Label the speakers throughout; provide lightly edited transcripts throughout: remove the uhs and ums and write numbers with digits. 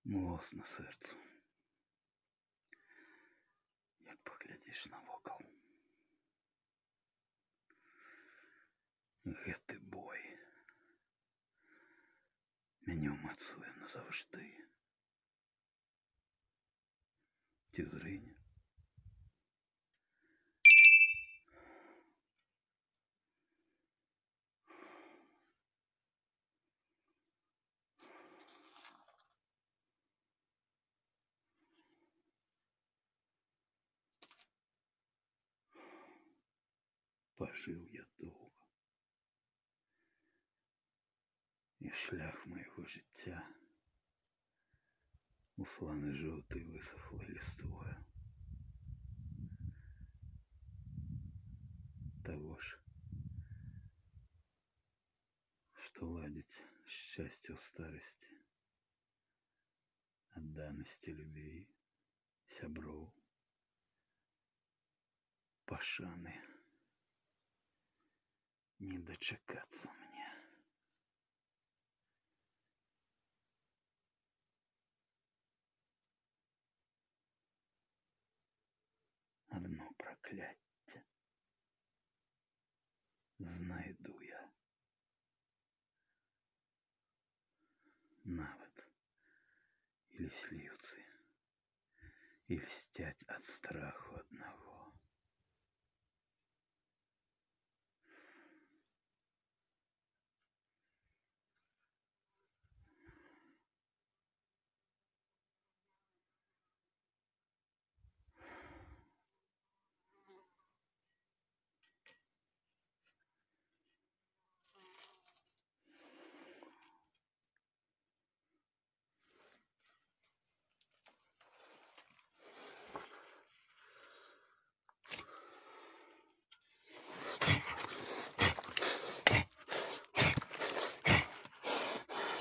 Speaker 1: Млосно серцю, як поглядиш навокал. Гэты бой мяне ўмацуе назаўжды. Ці зрыне? Пажыў я доўга, і шлях майго жыцця усланы жоўтай высохлай ліствою. Таго ж, што ладзіць шчасце ў старасці, адданасці любві, сяброў, пашаны не дачакацца мне. Адно пракляцце знайду я. Нават і лісліўцы і льсцяць ад страху аднаго.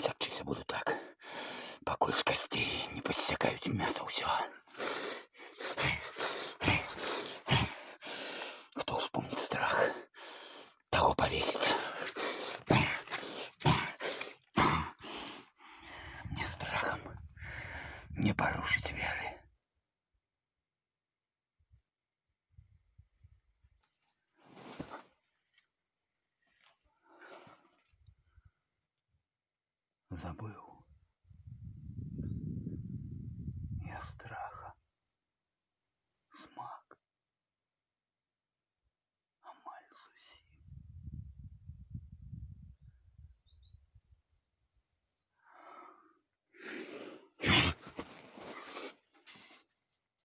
Speaker 1: Сякчыся буду так, пакуль з касцей не пассякаюць мяса ўсё. Хто ўспомніць страх, таго павесіць. Мне страхам не парушыць веры. Забыў я страх.